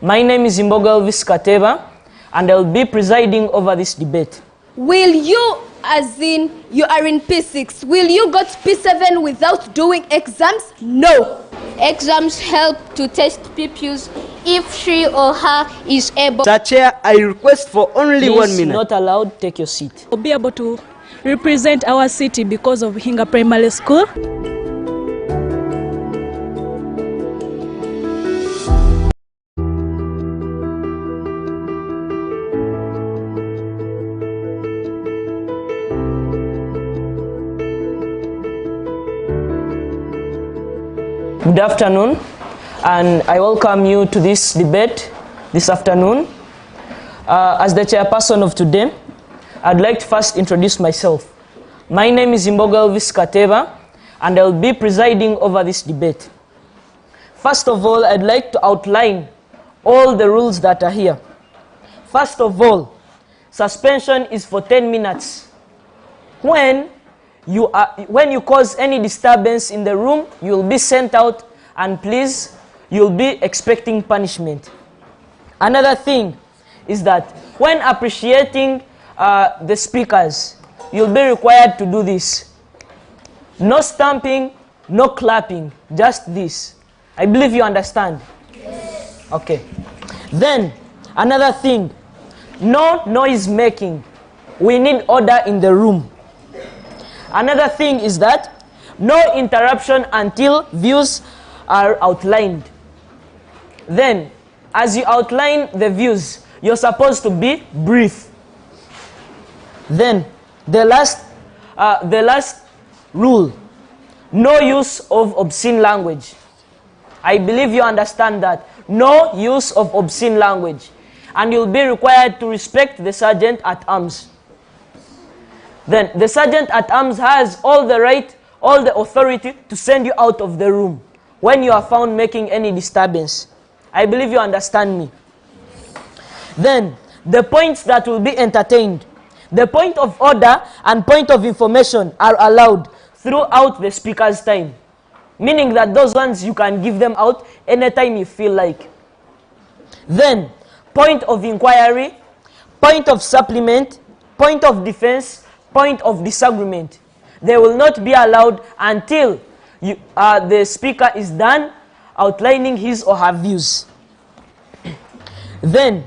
My name is Imboga Elvis Kateva, and I'll be presiding over this debate. Will you, as in you are in P6, will you go to P7 without doing exams? No. Exams help to test pupils if she or her is able. Sir Chair, I request for only Please, 1 minute. not allowed, take your seat. We'll be able to represent our city because of Buhinga Primary School. Good afternoon, and I welcome you to this debate this afternoon. As the chairperson of today, I'd like to first introduce myself. My name is Imboga Elvis Kateva, and I'll be presiding over this debate. First of all, I'd like to outline all the rules that are here. First of all, suspension is for 10 minutes. When you cause any disturbance in the room, you'll be sent out, and please, you'll be expecting punishment. Another thing is that when appreciating the speakers, you'll be required to do this. No stamping, no clapping, just this. I believe you understand. Yes. Okay. Then, another thing, no noise making. We need order in the room. Another thing is that no interruption until views are outlined. Then, as you outline the views, you're supposed to be brief. Then, the last rule, no use of obscene language. I believe you understand that. No use of obscene language. And you'll be required to respect the sergeant at arms. Then the sergeant at arms has all the right, all the authority to send you out of the room when you are found making any disturbance. I believe you understand me. Then the points that will be entertained, the point of order and point of information are allowed throughout the speaker's time. Meaning that those ones you can give them out anytime you feel like. Then point of inquiry, point of supplement, point of defense, point of disagreement. They will not be allowed until the speaker is done outlining his or her views. Then,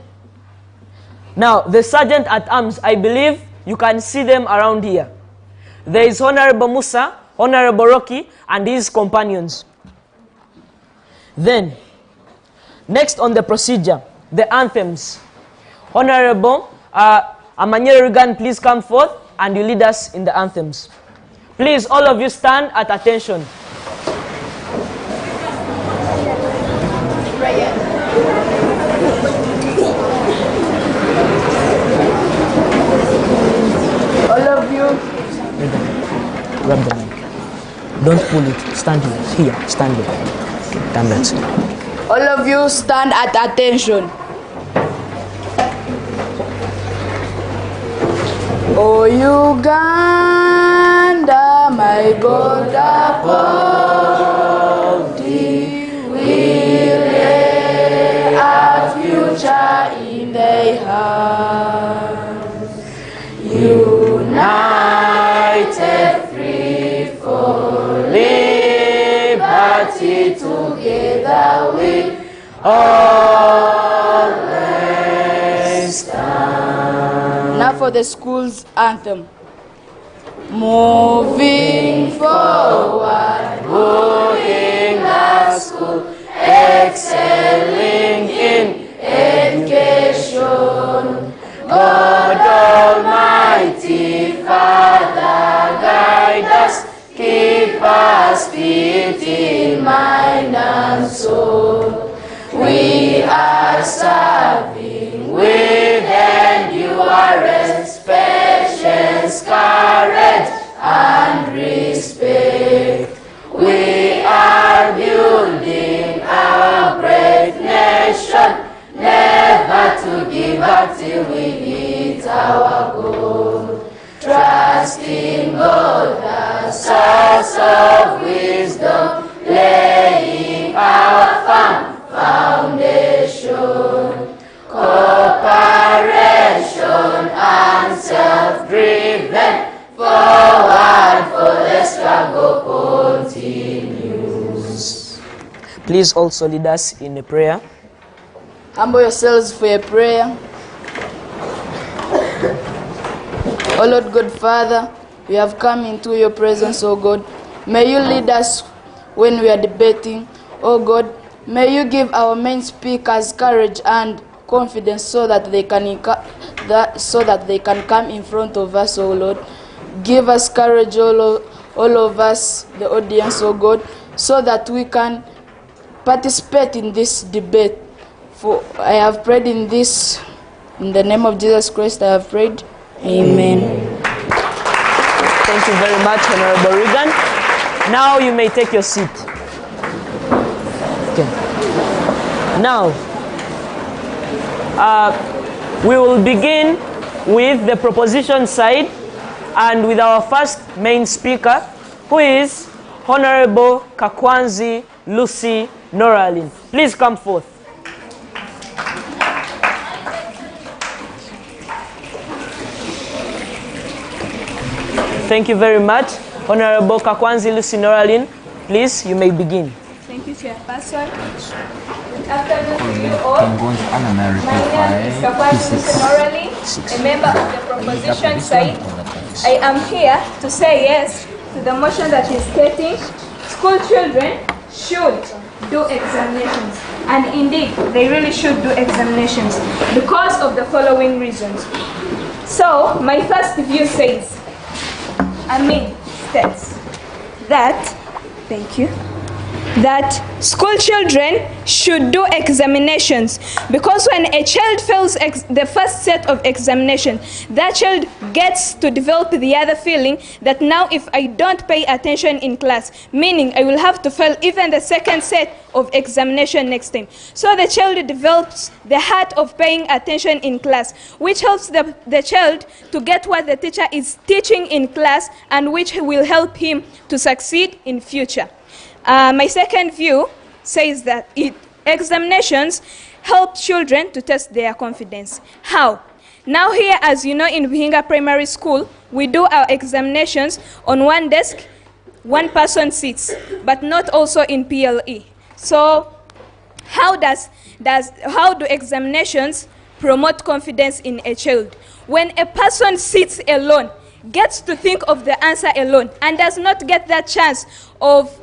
now the sergeant at arms, I believe you can see them around here. There is Honorable Musa, Honorable Rocky, and his companions. Then, next on the procedure, the anthems. Honorable Amanyere Rigan, please come forth and you lead us in the anthems. Please, all of you stand at attention. All of you, grab the mic. Don't pull it. Stand here. Here. Stand here. Okay, stand that side. All of you stand at attention. Oh Uganda, my God, uphold thee, we lay our future in thy hands. United, free for liberty, together we always stand. Now for the school's anthem. Moving forward, Buhinga School, excelling in education. God Almighty, Father, guide us, keep us fit in mind and soul. We are serving with endurance, patience, courage, and respect. We are building our great nation, never to give up till we hit our goal. Trust in God, the source of wisdom, laying our firm foundation. please also lead us in a prayer. Humble yourselves for a prayer. O Lord God Father, we have come into your presence, O God. May you lead us when we are debating. O God, may you give our main speakers courage and confidence so that they can come in front of us, O Lord. Give us courage, all of us, the audience, O God, so that we can participate in this debate. For I have prayed in this, in the name of Jesus Christ I have prayed. Amen. Thank you very much, Honorable Regan. Now you may take your seat. Okay. Now, we will begin with the proposition side and with our first main speaker, who is Honorable Kakwanzi Lucy Noralin. Please come forth. Thank you very much. Honorable Kakwanzi Lucy Noralin, please, you may begin. Thank you, Chairperson. Good afternoon to you all. My name is Kakwanzi Lucy Noralin, a member of the proposition side. I am here to say yes to the motion that is stating school children should do examinations. And indeed, they really should do examinations because of the following reasons. So, my first view says, states that, thank you, that school children should do examinations because when a child fails the first set of examination, that child gets to develop the other feeling that now if I don't pay attention in class, meaning I will have to fail even the second set of examination next time. So the child develops the heart of paying attention in class, which helps the child to get what the teacher is teaching in class and which will help him to succeed in future. My second view says that examinations help children to test their confidence. How? Now here, as you know, in Buhinga Primary School, we do our examinations on one desk, one person sits, but not also in PLE. So how do examinations promote confidence in a child? When a person sits alone, gets to think of the answer alone, and does not get that chance of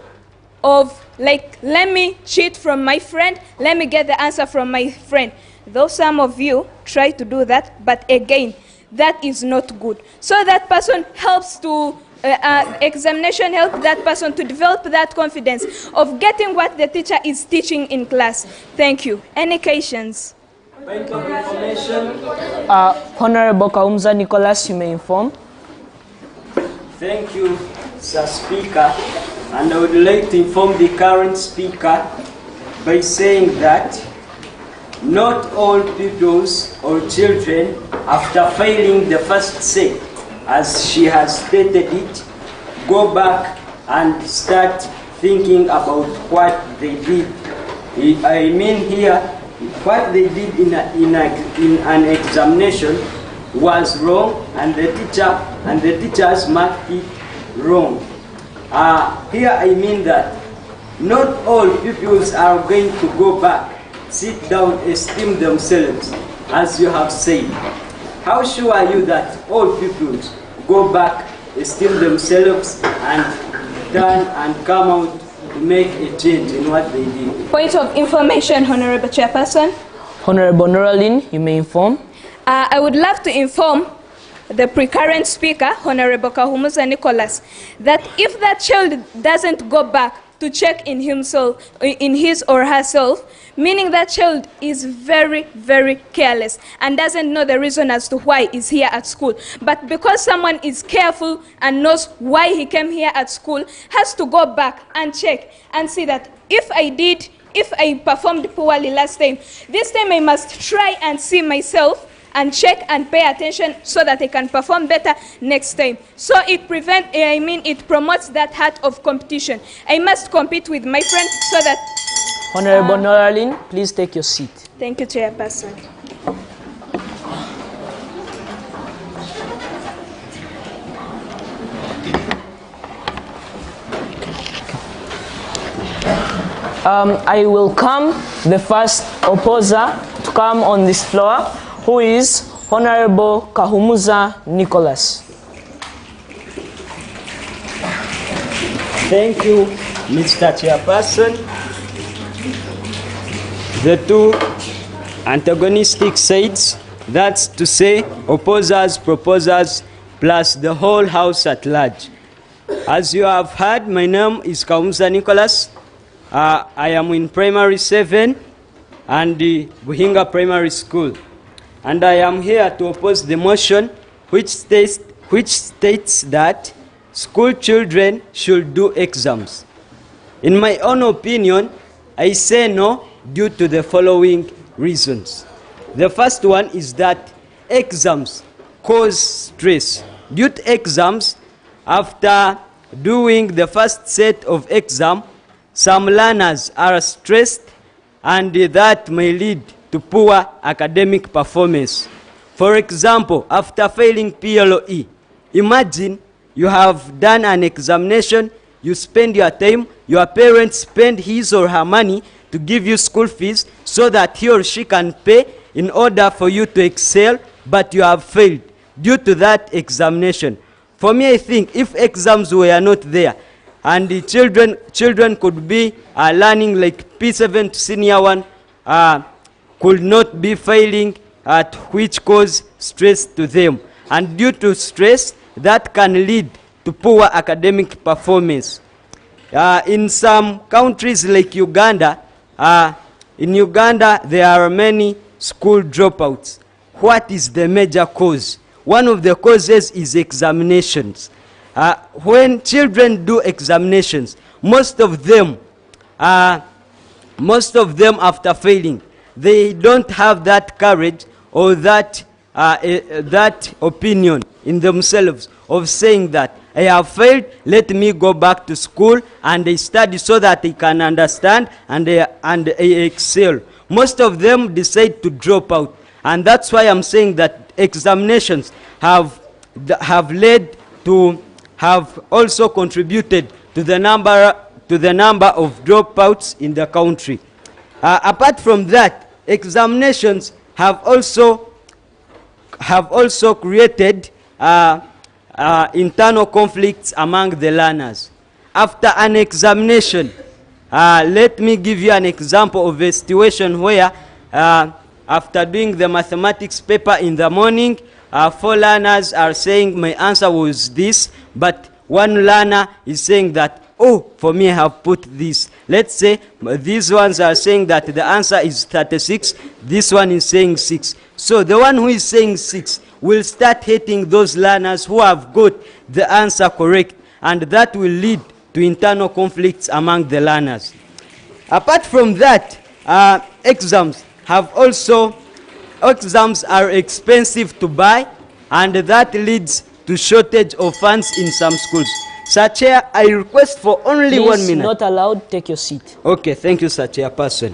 like, let me cheat from my friend, let me get the answer from my friend. Though some of you try to do that, but again, that is not good. So that person helps to, examination helps that person to develop that confidence of getting what the teacher is teaching in class. Thank you. Any questions? Point of information. Honorable Kaumza Nicholas, you may inform. Thank you, Sir Speaker. And I would like to inform the current speaker by saying that not all pupils or children, after failing the first set, as she has stated it, go back and start thinking about what they did. I mean here, what they did in an examination was wrong, and the teachers marked it wrong. Here I mean that not all pupils are going to go back, sit down, esteem themselves, as you have said. How sure are you that all pupils go back, esteem themselves, and turn and come out to make a change in what they did? Point of information, Honorable Chairperson. Honorable Noralin, you may inform. I would love to inform the pre-current speaker, Honorable Kahumuza Nicholas, that if that child doesn't go back to check in himself, in his or herself, meaning that child is very, very careless and doesn't know the reason as to why he's here at school. But because someone is careful and knows why he came here at school, has to go back and check and see that if I performed poorly last time, this time I must try and see myself and check and pay attention so that I can perform better next time. So it promotes that heart of competition. I must compete with my friend so that... Honorable Noralin, please take your seat. Thank you, Chairperson. I welcome the first opposer to come on this floor, who is Honorable Kahumuza Nicholas. Thank you, Mr. Chairperson. The two antagonistic sides, that's to say opposers, proposers, plus the whole house at large. As you have heard, my name is Kahumuza Nicholas. I am in primary 7 and the Buhinga Primary School. And I am here to oppose the motion which states that school children should do exams. In my own opinion, I say no due to the following reasons. The first one is that exams cause stress. Due to exams, after doing the first set of exam, some learners are stressed and that may lead to poor academic performance. For example, after failing PLOE, imagine you have done an examination, you spend your time, your parents spend his or her money to give you school fees so that he or she can pay in order for you to excel, but you have failed due to that examination. For me, I think if exams were not there, and the children could be learning like P7 to senior 1, could not be failing, at which cause stress to them. And due to stress, that can lead to poor academic performance. In some countries like Uganda, there are many school dropouts. What is the major cause? One of the causes is examinations. When children do examinations, most of them after failing, they don't have that courage or that opinion in themselves of saying that I have failed, let me go back to school and they study so that they can understand and they excel. Most of them decide to drop out, and that's why I'm saying that examinations have also contributed to the number of dropouts in the country. Apart from that, examinations have also created internal conflicts among the learners. After an examination, let me give you an example of a situation where after doing the mathematics paper in the morning, 4 learners are saying my answer was this, but one learner is saying that, oh, for me I have put this. Let's say these ones are saying that the answer is 36, this one is saying 6. So the one who is saying 6 will start hating those learners who have got the answer correct, and that will lead to internal conflicts among the learners. Apart from that, exams are expensive to buy, and that leads to shortage of funds in some schools. Sir Chair, I request for only Please, 1 minute. not allowed, take your seat. Okay, thank you, Sir Chairperson.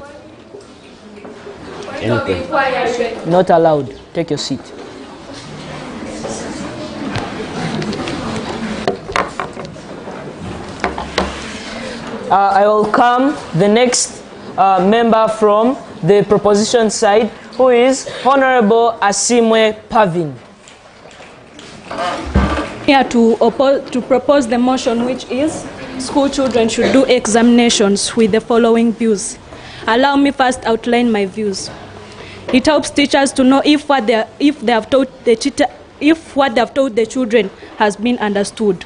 Not allowed, take your seat. I will come the next member from the proposition side, who is Honorable Asimwe Pavin. Here to propose the motion, which is school children should do examinations with the following views. Allow me first outline my views. It helps teachers to know if what they have taught the children has been understood.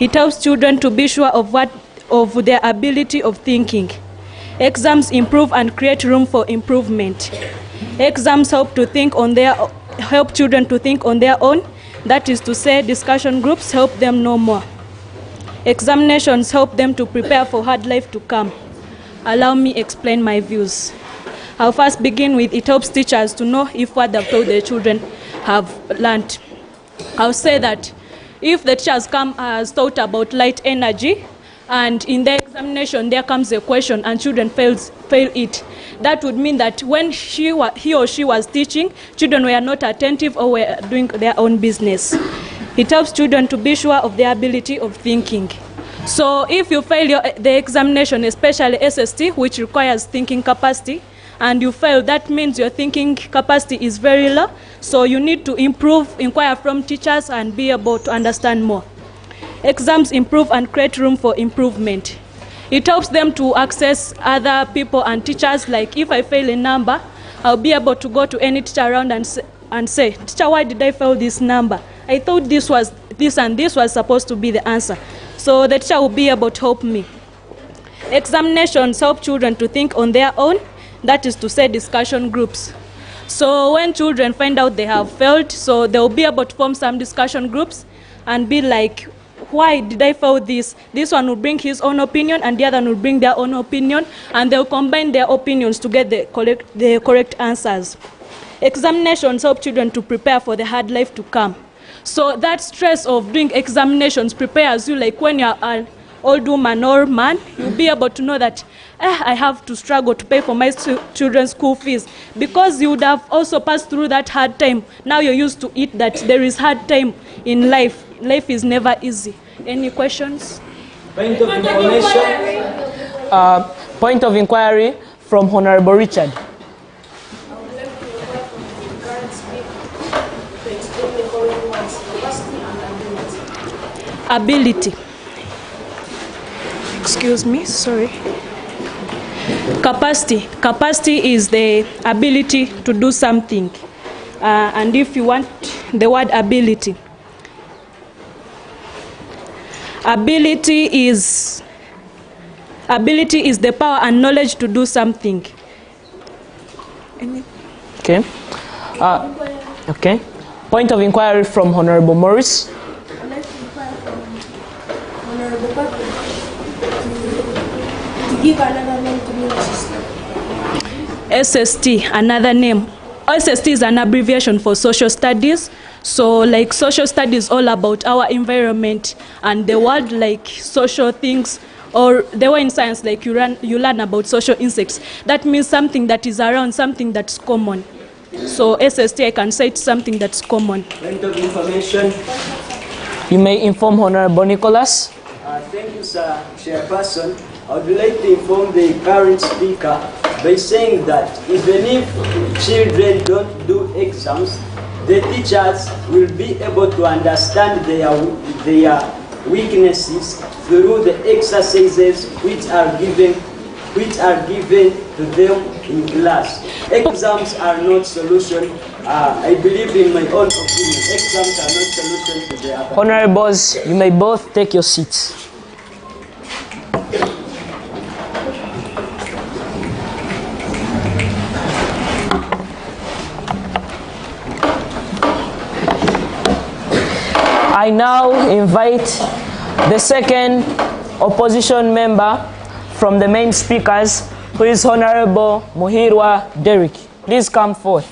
It helps children to be sure of their ability of thinking. Exams improve and create room for improvement. Exams help children to think on their own. That is to say, discussion groups help them know more. Examinations help them to prepare for hard life to come. Allow me explain my views. I'll first begin with it helps teachers to know if what they've told their children have learned. I'll say that if the teachers has taught about light energy, and in the examination there comes a question and children fail it, that would mean that when he or she was teaching, children were not attentive or were doing their own business. It helps children to be sure of their ability of thinking. So if you fail the examination, especially SST, which requires thinking capacity, and you fail, that means your thinking capacity is very low. So you need to improve, inquire from teachers, and be able to understand more. Exams improve and create room for improvement. It helps them to access other people and teachers. Like if I fail a number, I'll be able to go to any teacher around and say, teacher, why did I fail this number? I thought this and this was supposed to be the answer. So the teacher will be able to help me. Examinations help children to think on their own. That is to say, discussion groups. So when children find out they have failed, so they'll be able to form some discussion groups and be like, why did I fail this? This one will bring his own opinion and the other one will bring their own opinion, and they'll combine their opinions to get the correct answers. Examinations help children to prepare for the hard life to come. So that stress of doing examinations prepares you, like when you're an old woman or man, you'll be able to know that I have to struggle to pay for my children's school fees, because you would have also passed through that hard time. Now you're used to it, that there is hard time in life. Life is never easy. Any questions? Point of information. Point of inquiry from Honorable Richard. Ability. Excuse me, sorry. Capacity. Capacity is the ability to do something. And if you want the word ability, ability is the power and knowledge to do something. Okay. Okay. Point of inquiry from Honorable Morris. Give another name to the system. SST, another name. SST is an abbreviation for social studies. So like social studies all about our environment and the world, like social things, or they were in science, like you learn about social insects. That means something that is around, something that's common. So SST, I can say it's something that's common. Point of information. You may inform Honorable Nicholas. Thank you, sir, Chairperson. I would like to inform the current speaker by saying that even if children don't do exams, the teachers will be able to understand their weaknesses through the exercises which are given to them in class. Exams are not solution. I believe in my own opinion, exams are not solution to the other. Honorables, you may both take your seats. I now invite the second opposition member from the main speakers, who is Honorable Muhirwa Derrick. Please come forth.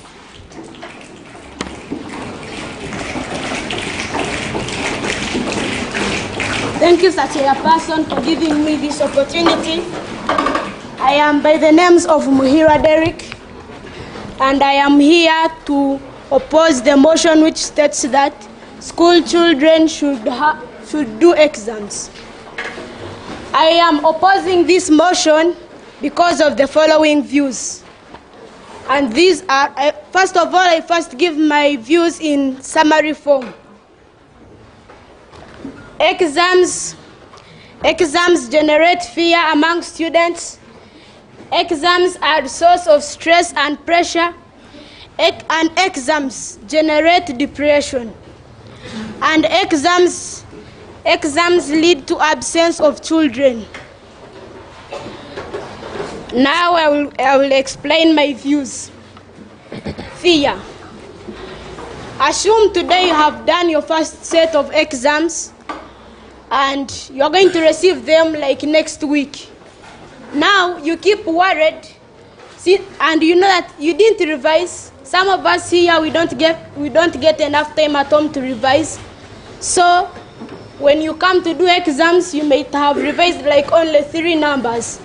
Thank you, Sir Chairperson, for giving me this opportunity. I am by the names of Muhirwa Derrick, and I am here to oppose the motion which states that school children should do exams. I am opposing this motion because of the following views. And these are, first of all, I first give my views in summary form. Exams generate fear among students. Exams are a source of stress and pressure. And exams generate depression. And exams lead to absence of children. Now I will explain my views. Fear. Assume today you have done your first set of exams and you're going to receive them like next week. Now you keep worried, and you know that you didn't revise. Some of us here, we don't get enough time at home to revise. So when you come to do exams, you may have revised like only 3 numbers.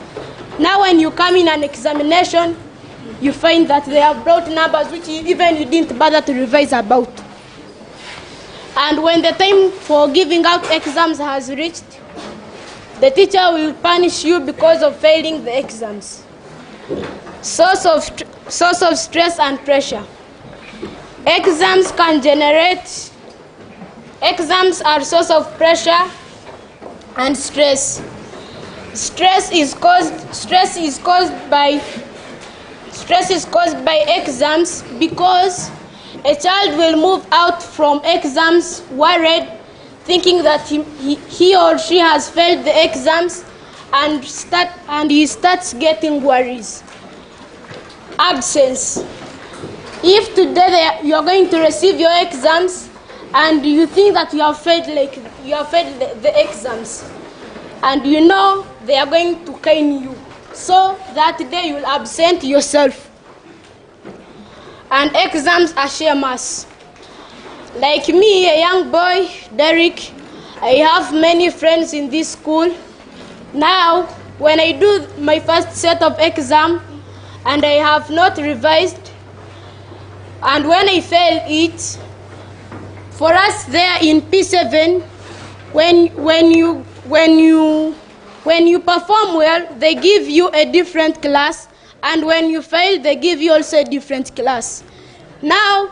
Now when you come in an examination, you find that they have brought numbers which even you didn't bother to revise about. And when the time for giving out exams has reached, the teacher will punish you because of failing the exams. Source of stress and pressure. Exams are source of pressure and stress. Stress is caused by exams because a child will move out from exams worried, thinking that he or she has failed the exams, and he starts getting worries. Absence. If today you are going to receive your exams and you think that you have failed the exams, and you know they are going to cane you, so that day you will absent yourself. And exams are shameless. Like me, a young boy, Derek, I have many friends in this school. Now, when I do my first set of exam and I have not revised, and when I fail it, for us there in P7, when you perform well, they give you a different class, and when you fail, they give you also a different class. Now,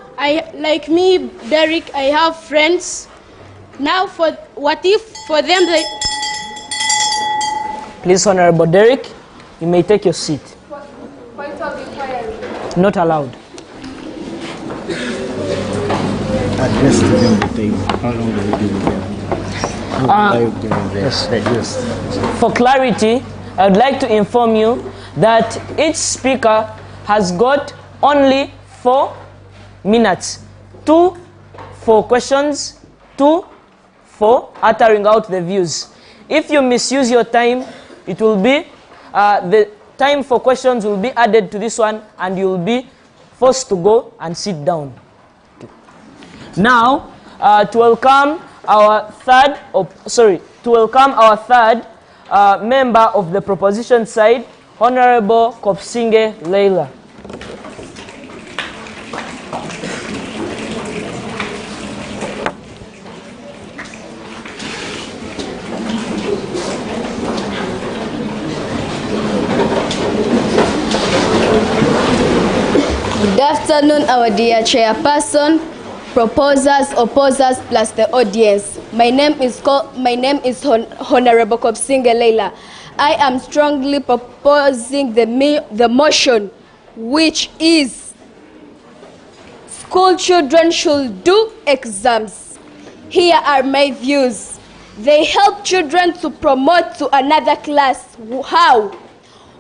like me, Derek, I have friends. Now, what if for them they... Please, Honorable Derek, you may take your seat. Point of inquiry. Not allowed. Address to them the table. How long will you give them? Yes. For clarity, I would like to inform you that each speaker has got only 4 minutes. 2 for questions, 2 for uttering out the views. If you misuse your time, it will be, the time for questions will be added to this one, and you will be forced to go and sit down. Now, to welcome our third member of the proposition side, Honorable Kopsinge Leila. Good afternoon, our dear chairperson, proposers, opposers, plus the audience. My name is Honorable Kopsinge Leila. I am strongly proposing the motion, which is school children should do exams. Here are my views. They help children to promote to another class. How?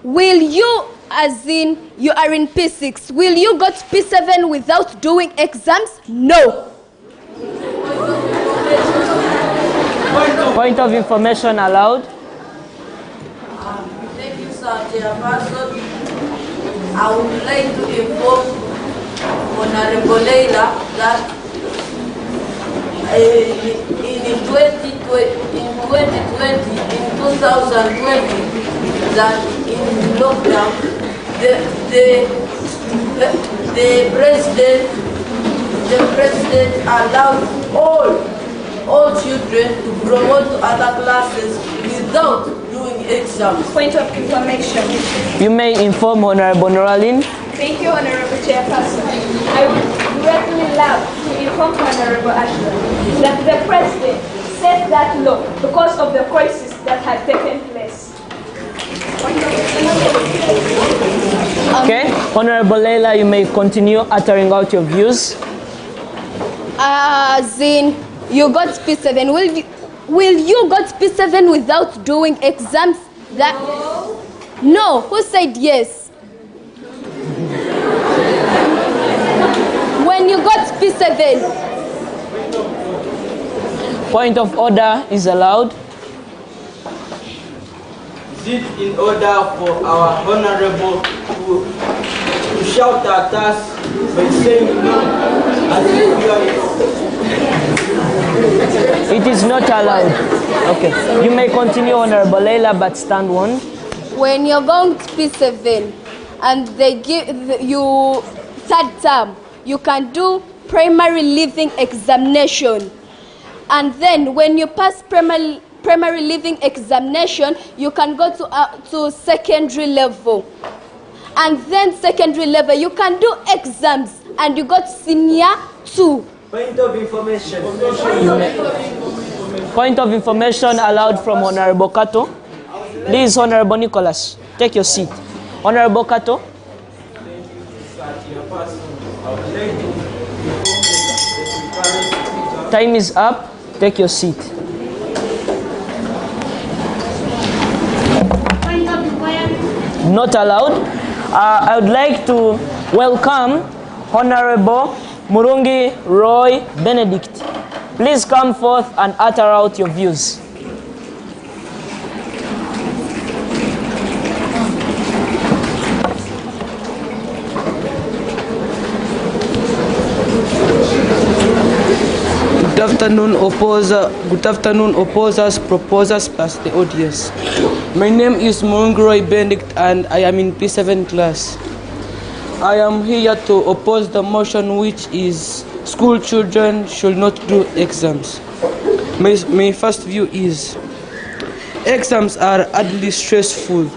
Will you, as in you are in P6, will you go to P7 without doing exams? No. Point of information allowed. Thank you, sir, Chairperson. I would like to inform Honorable Leila that in 2020, that in lockdown, the president allowed all children to promote to other classes without doing exams. Point of information. You may inform Honorable Noraline. Thank you, Honorable Chairperson. I would greatly love to inform Honorable Ashton that the President set that law because of the crisis that had taken place. Okay, Honorable Leila, you may continue uttering out your views. As in, you got P7. Will you got P7 without doing exams? No. Who said yes? When you got P7. Point of order is allowed. Is it in order for our honorable to shout at us by saying no as if we are... It is not allowed. Okay, you may continue, Honorable Leila, but stand one. When you're going to P7 and they give you third term, you can do primary living examination. And then when you pass primary primary leaving examination, you can go to secondary level. And then secondary level, you can do exams and you got senior 2. Point of information. Point of information allowed from Honorable Kato. Please, Honorable Nicholas, take your seat. Honorable Kato. Time is up. Take your seat. Not allowed. I would like to welcome Honorable Murungi Roy Benedict. Please come forth and utter out your views. Good afternoon, opposers, proposers, plus the audience. My name is Mungroy Benedict and I am in P7 class. I am here to oppose the motion which is school children should not do exams. My first view is exams are hardly stressful.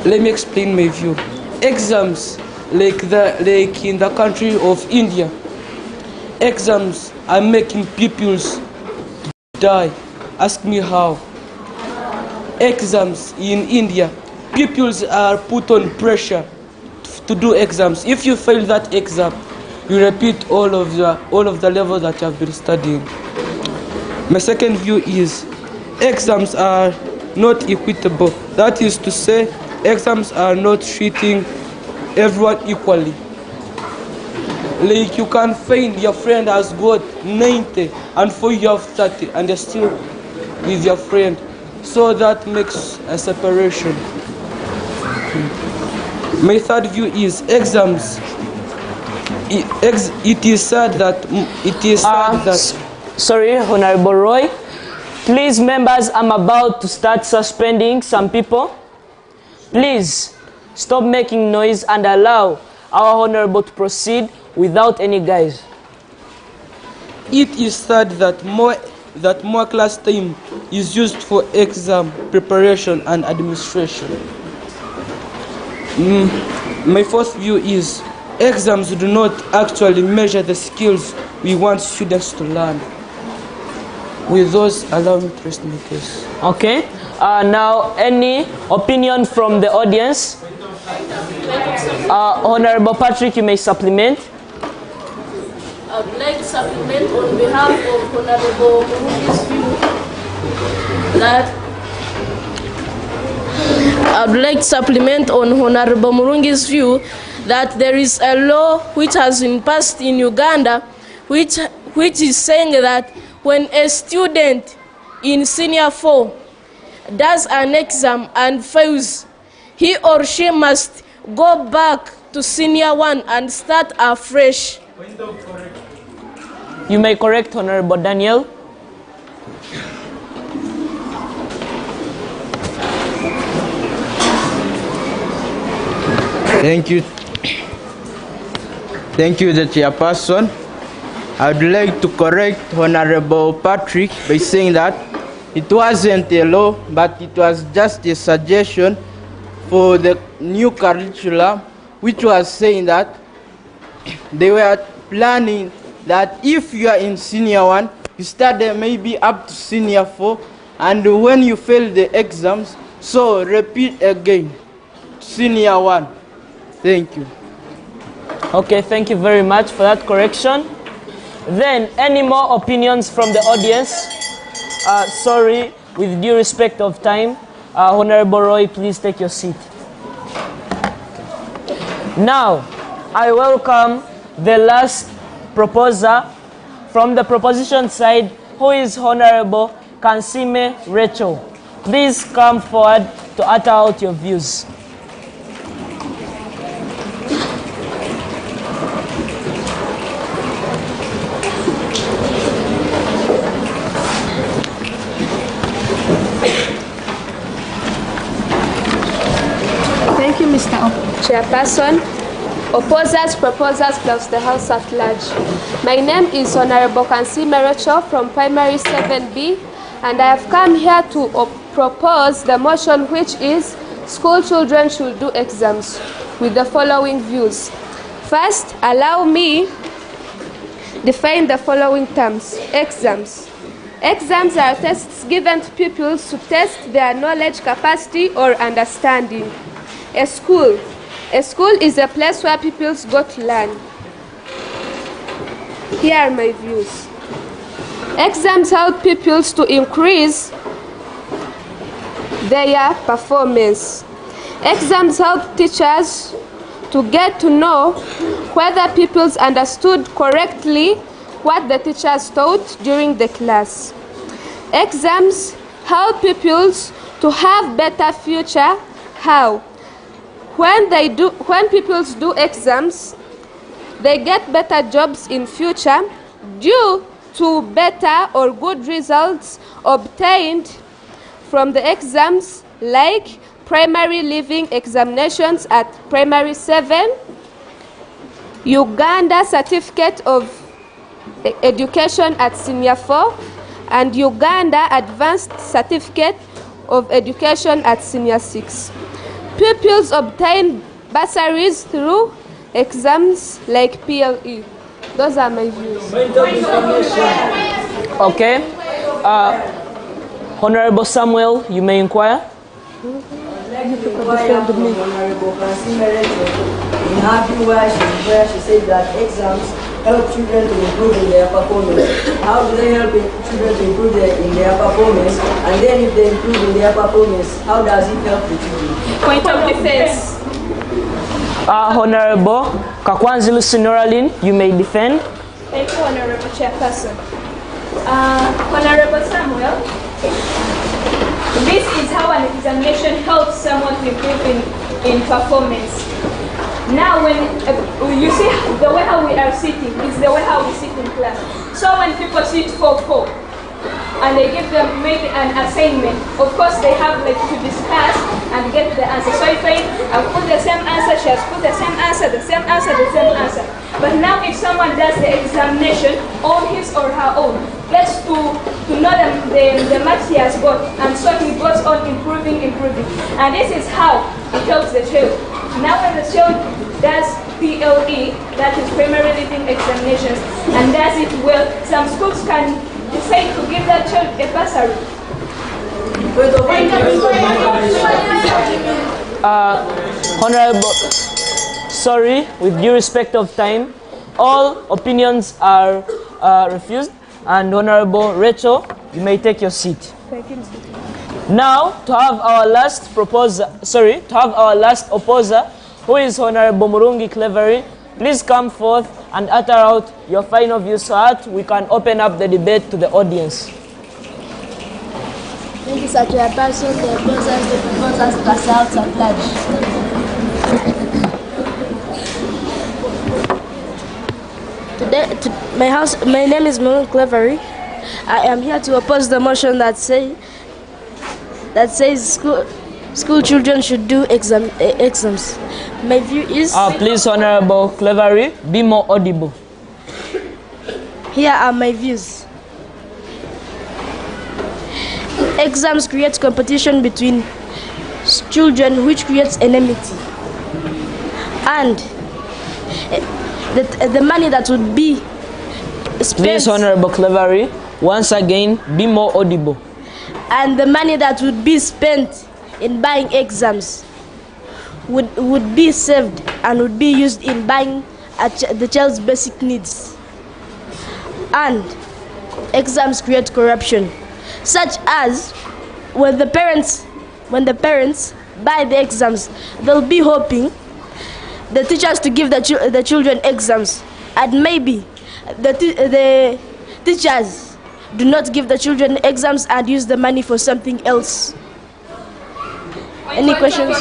Let me explain my view. Exams, like in the country of India, exams are making pupils die. Ask me how. Exams in India, pupils are put on pressure to do exams. If you fail that exam, you repeat all of the levels that you have been studying. My second view is exams are not equitable. That is to say, exams are not treating everyone equally. Like you can find your friend has got 90 and for you have 30 and you're still with your friend. So that makes a separation. My third view is exams. It is sad that Sorry, Honorable Roy. Please, members, I'm about to start suspending some people. Please stop making noise and allow our Honorable to proceed without any guys. It is sad that more class time is used for exam preparation and administration. My fourth view is exams do not actually measure the skills we want students to learn. With those, allow me to rest my case. Okay. Now, any opinion from the audience? Honorable Patrick, you may supplement. I would like to supplement on behalf of Honorable Murungi's view that I would like to supplement on Honorable Murungi's view that there is a law which has been passed in Uganda which is saying that when a student in senior 4 does an exam and fails, he or she must go back to senior 1 and start afresh. You may correct, Honorable Daniel. Thank you. Thank you, the chairperson. I would like to correct Honorable Patrick by saying that it wasn't a law, but it was just a suggestion for the new curriculum, which was saying that they were planning that if you are in senior 1, you study maybe up to senior 4, and when you fail the exams, so repeat again, senior 1. Thank you. Okay, thank you very much for that correction. Then, any more opinions from the audience? Sorry, with due respect of time, Honorable Roy, please take your seat. Now, I welcome the last proposer from the proposition side, who is Honorable Kansime Rachel. Please come forward to utter out your views. Thank you, Mr. Chairperson. opposers, proposers, plus the House at large. My name is Honorable Kansi Merecho from Primary 7B, and I have come here to propose the motion which is school children should do exams with the following views. First, allow me define the following terms. Exams. Exams are tests given to pupils to test their knowledge, capacity, or understanding. A school. A school is a place where pupils go to learn. Here are my views. Exams help pupils to increase their performance. Exams help teachers to get to know whether pupils understood correctly what the teachers taught during the class. Exams help pupils to have better future. How? When pupils do exams, they get better jobs in future due to better or good results obtained from the exams, like primary living examinations at primary 7, Uganda Certificate of Education at senior 4, and Uganda Advanced Certificate of Education at senior 6. Pupils obtain bursaries through exams like PLE. Those are my views. Okay. Honorable Samuel, you may inquire. Honorable Kansi Merecho, in her view where she said that exams help children to improve in their performance. How do they help children to improve in their performance? And then if they improve in their performance, how does it help the children? Point of defense. Honorable Kakwanzilu Sinoraline, you may defend. Thank you, Honorable Chairperson. Honorable Samuel, this is how an examination helps someone to improve in performance. Now, when you see the way how we are sitting is the way how we sit in class. So when people sit 4-4 and they give them maybe an assignment, of course they have like to discuss and get the answer. So if I put the same answer, she has put the same answer, the same answer, the same answer. But now if someone does the examination on his or her own, gets to know the marks he has got, and so he goes on improving. And this is how it helps the child. Now when the child does PLE, that is primary living examinations, and does it well, some schools can decide to give that child a bursary. Honorable, sorry, with due respect of time, all opinions are refused. And Honorable Rachel, you may take your seat. Now, to have our last opposer, who is Honorable Murungi Clevery, please come forth and utter out your final views so that we can open up the debate to the audience. Thank you, Sir Chairperson, the proposers, plus the House at large. My name is Murungi Clevery. I am here to oppose the motion that says school children should do exams. My view is... Please, Honorable Clevery, be more audible. Here are my views. Exams create competition between children, which creates enmity. And the money that would be spent... Please, Honorable Clevery, once again, be more audible. And the money that would be spent in buying exams would be saved and would be used in buying the child's basic needs. And exams create corruption, such as when the parents buy the exams, they'll be hoping the teachers to give the children exams, and maybe the teachers do not give the children exams and use the money for something else. Any questions?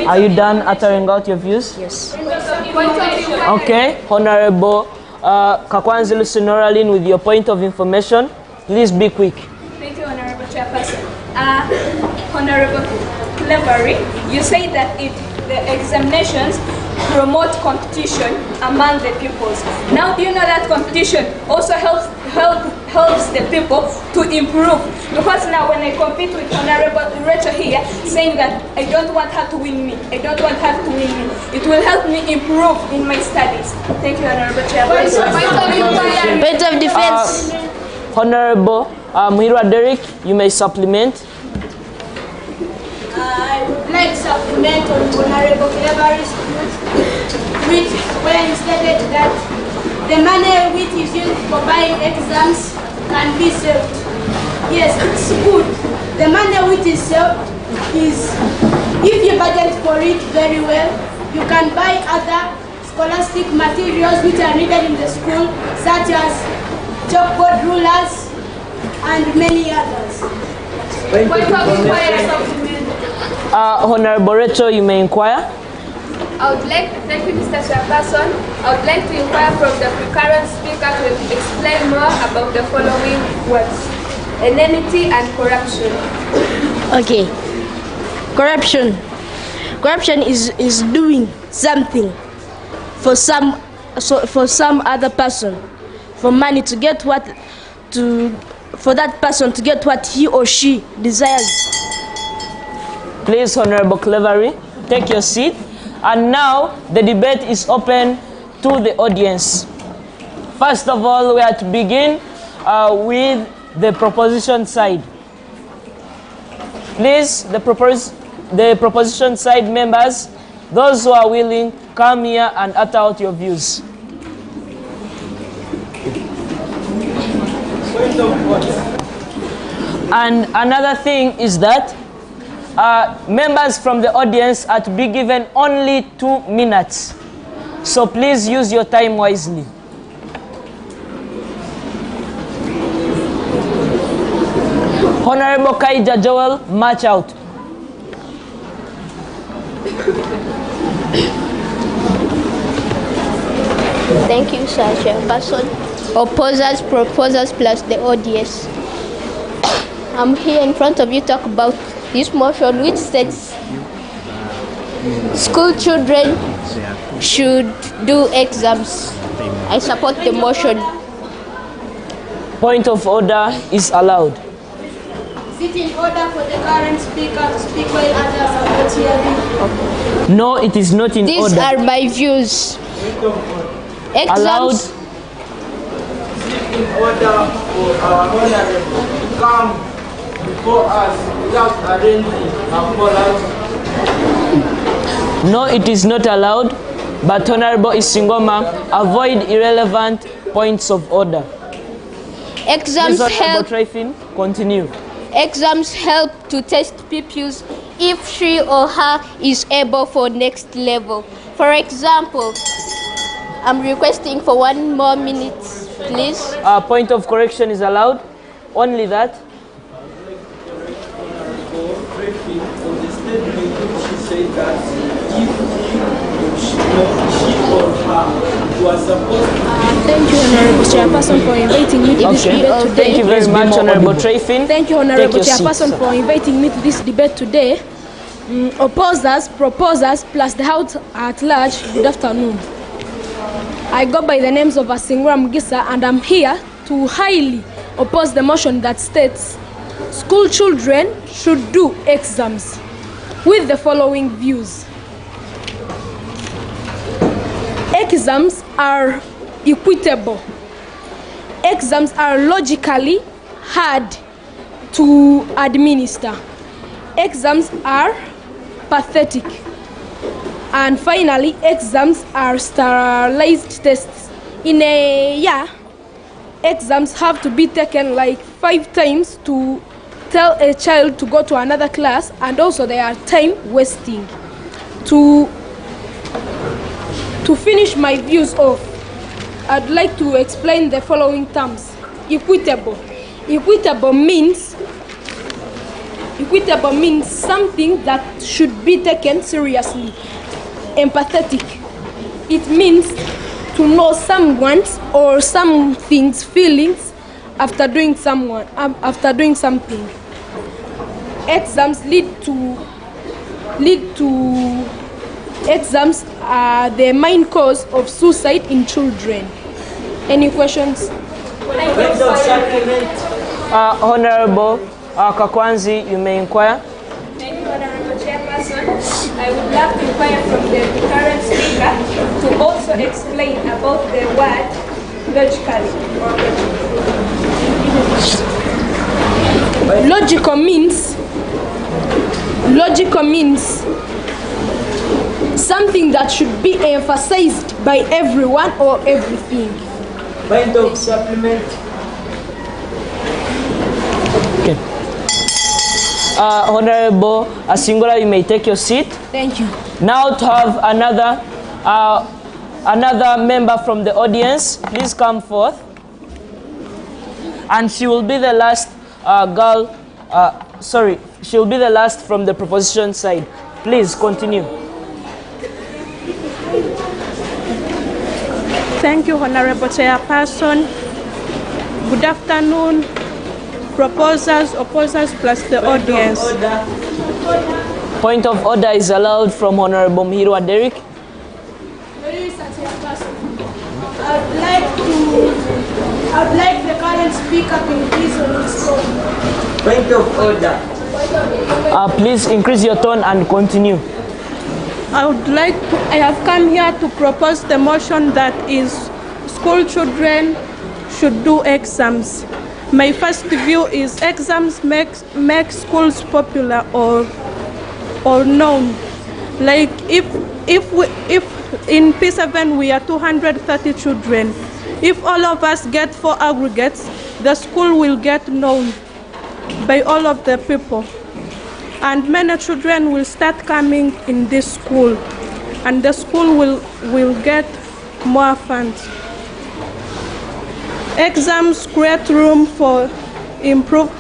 Are you done uttering out your views? Yes. Okay, Honorable Kakwanzilu Sinoraline, with your point of information, please be quick. Thank you, Honorable Chairperson. Honorable Clevery, you say that the the examinations promote competition among the pupils. Now, do you know that competition also helps the people to improve? Because now when I compete with Honorable Rachel here, saying that I don't want her to win me, I don't want her to win me, it will help me improve in my studies. Thank you, Honorable Chair. Point of defense. Honorable Muhirwa Derek, you may supplement. I would like to supplement on Honorable Clevery's which when stated that the money which is used for buying exams can be saved. Yes, it's good. The money which is saved is, if you budget for it very well, you can buy other scholastic materials which are needed in the school, such as chalkboard, rulers, and many others. Honorable Rachel, you may inquire. I would like to thank you, Mr. Chairperson. I would like to inquire from the current speaker to explain more about the following words: enmity and corruption. Okay. Corruption. Corruption is doing something for some other person, for money to get for that person to get what he or she desires. Please, Honorable Clevery, take your seat. And now the debate is open to the audience. First of all, we are to begin with the proposition side. Please, the proposition side members, those who are willing, come here and utter out your views. And another thing is that members from the audience are to be given only 2 minutes. So please use your time wisely. Honorable Kaija Joel, march out. Thank you, Sir Chairperson. Opposers, proposers, plus the audience. I'm here in front of you to talk about this motion which states school children should do exams. I support the motion. Point of order is allowed. Is it in order for the current speaker to speak while others are not hearing? No, it is not in order. These are my views. Allowed. Is it in order for our honorable to come before us without arranging a fallout? No, it is not allowed. But Honorable Isingoma, avoid irrelevant points of order. Exams help. Continue. Exams help to test pupils if she or her is able for next level. For example, I'm requesting for 1 more minute, please. Point of correction is allowed. Only that. Thank you, Honorable Chairperson, for inviting me to this debate today. Thank you very much, Honorable Trayfin. Thank you, Honorable Chairperson, for inviting me to this debate today. Opposers, proposers, plus the House at large, good afternoon. I go by the names of Asingura Mugisa, and I'm here to highly oppose the motion that states school children should do exams with the following views. Exams are equitable. Exams are logically hard to administer. Exams are pathetic. And finally, exams are sterilized tests. In a year, exams have to be taken like 5 times to tell a child to go to another class, and also they are time wasting. To finish my views off, I'd like to explain the following terms. Equitable. Equitable means something that should be taken seriously. Empathetic. It means to know someone's or something's feelings after doing something. Exams lead to exams are the main cause of suicide in children. Any questions? Honorable Kakwanzi, you may inquire. Thank you, Honorable Chairperson. I would love to inquire from the current speaker to also explain about the word logically. Logical means something that should be emphasized by everyone or everything. Point of supplement. Okay. Honorable Asingora, you may take your seat. Thank you. Now to have another member from the audience, please come forth. And she will be the last she will be the last from the proposition side. Please continue. Thank you, Honorable Chairperson. Good afternoon, proposers, opposers, plus the audience. Point of order is allowed from Honorable Mhirwa Derrick. I'd like the current speaker to increase on his tone. Point of order. Please increase your tone and continue. I have come here to propose the motion that is school children should do exams. My first view is exams make schools popular or known. Like if in P7 we are 230 children, if all of us get 4 aggregates, the school will get known by all of the people. And many children will start coming in this school, and the school will get more funds. Exams create room for improvement.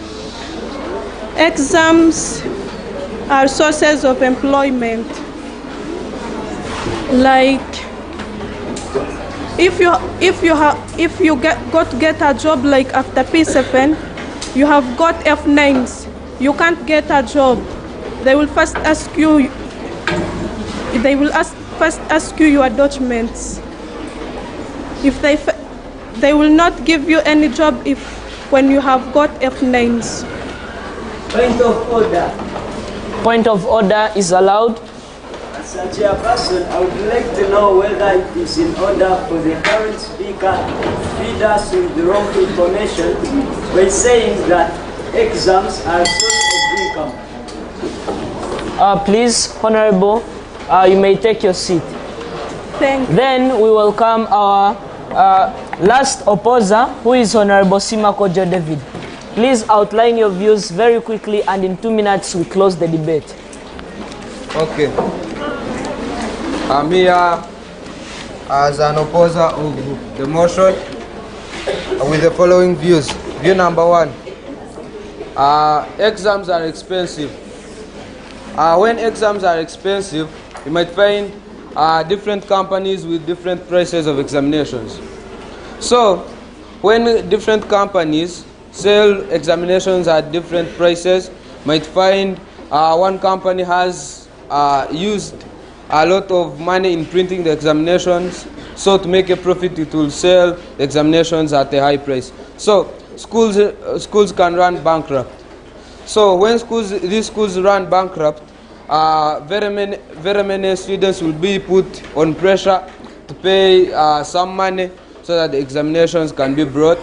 Exams are sources of employment. Like if you get a job like after P7, you have got F9s, you can't get a job. They will first ask you your documents. If they will not give you any job when you have got F9s. Point of order. Point of order is allowed. As a chairperson, I would like to know whether it is in order for the current speaker to feed us with the wrong information by saying that exams are a source of income. Please, Honorable, you may take your seat. Thank you. Then we welcome our last opposer, who is Honorable Simakojo David. Please outline your views very quickly, and in 2 minutes we close the debate. Okay. I'm here as an opposer of the motion with the following views. View number 1. Exams are expensive. When exams are expensive, you might find different companies with different prices of examinations. So, when different companies sell examinations at different prices, you might find one company has used a lot of money in printing the examinations, so to make a profit it will sell examinations at a high price. So, schools can run bankrupt. So when these schools run bankrupt, very many students will be put on pressure to pay some money so that the examinations can be brought.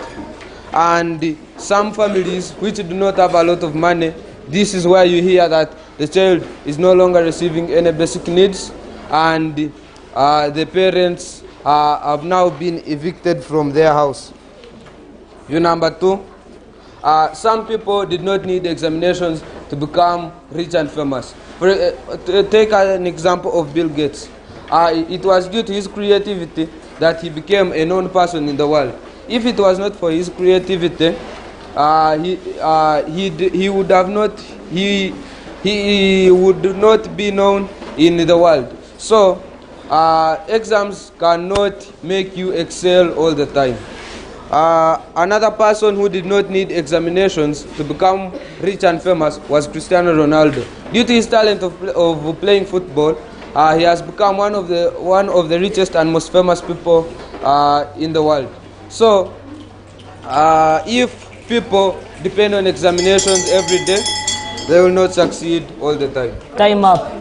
And some families which do not have a lot of money, this is where you hear that the child is no longer receiving any basic needs, and the parents have now been evicted from their house. View number 2. Some people did not need examinations to become rich and famous. Take an example of Bill Gates. It was due to his creativity that he became a known person in the world. If it was not for his creativity, he would not be known in the world. So exams cannot make you excel all the time. Another person who did not need examinations to become rich and famous was Cristiano Ronaldo. Due to his talent of playing football, he has become one of the richest and most famous people in the world. So, if people depend on examinations every day, they will not succeed all the time. Time up.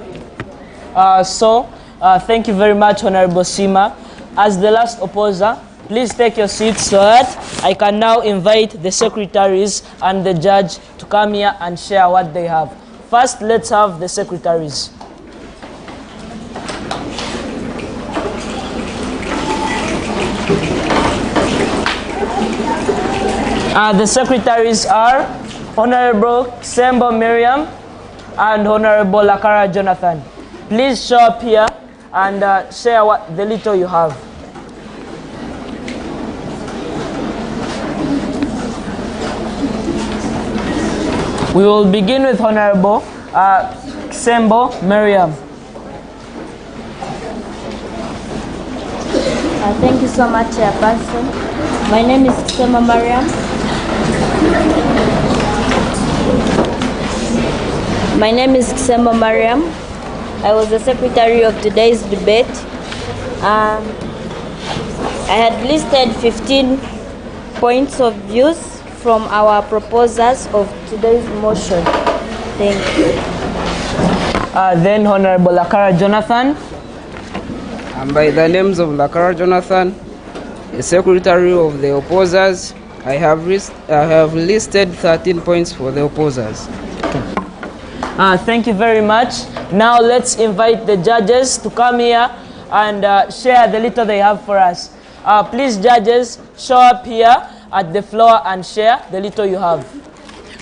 Thank you very much, Honorable Sima. As the last opposer, please take your seats so that I can now invite the secretaries and the judge to come here and share what they have. First, let's have the secretaries. The secretaries are Honorable Sembo Miriam and Honorable Lakara Jonathan. Please show up here and share what the little you have. We will begin with Honorable Sembo Miriam. Thank you so much, Chairperson. My name is Sembo Miriam. My name is Sembo Mariam. I was the secretary of today's debate. I had listed 15 points of views from our proposers of today's motion. Thank you. Then Honorable Lakara Jonathan. And by the names of Lakara Jonathan, the secretary of the opposers, I have listed 13 points for the opposers. Thank you very much. Now let's invite the judges to come here and share the little they have for us. Please, judges, show up here at the floor and share the little you have.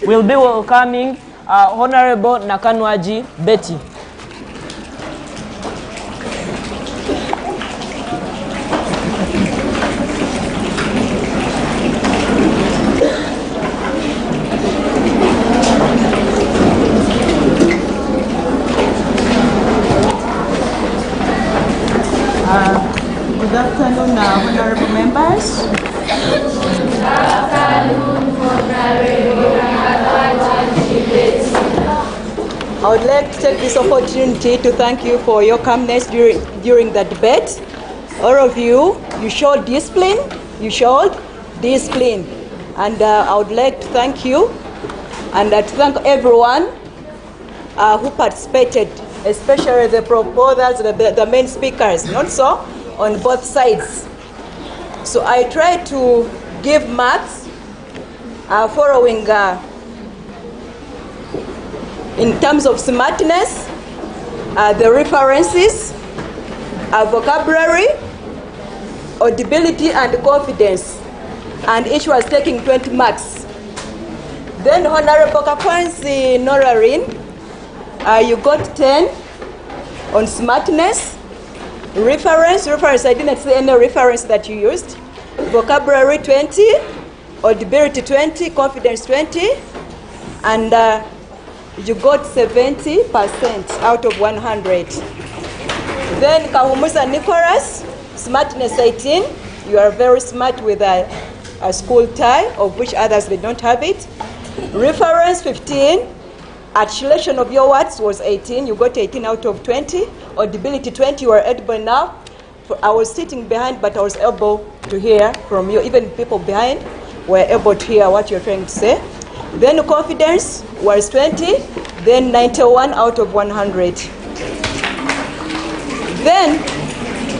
We'll be welcoming Honorable Nakanwaji Betty. Good afternoon, honorable members. Good afternoon, I would like to take this opportunity to thank you for your calmness during the debate. All of you, you showed discipline. And I would like to thank you and to thank everyone who participated, especially the proposers, the main speakers, not so, on both sides. So I try to give marks following in terms of smartness, the references, vocabulary, audibility, and confidence. And each was taking 20 marks. Then Honorable Kakwanzi Norarin, you got 10 on smartness. Reference, I didn't see any reference that you used. Vocabulary 20, audibility 20, confidence 20, and you got 70% out of 100. Then Kahumusa Nicholas, smartness 18, you are very smart with a school tie, of which others they don't have it. Reference 15, articulation of your words was 18, you got 18 out of 20. Audibility 20, you were audible enough. I was sitting behind, but I was able to hear from you. Even people behind were able to hear what you're trying to say. Then confidence was 20, then 91 out of 100. Then,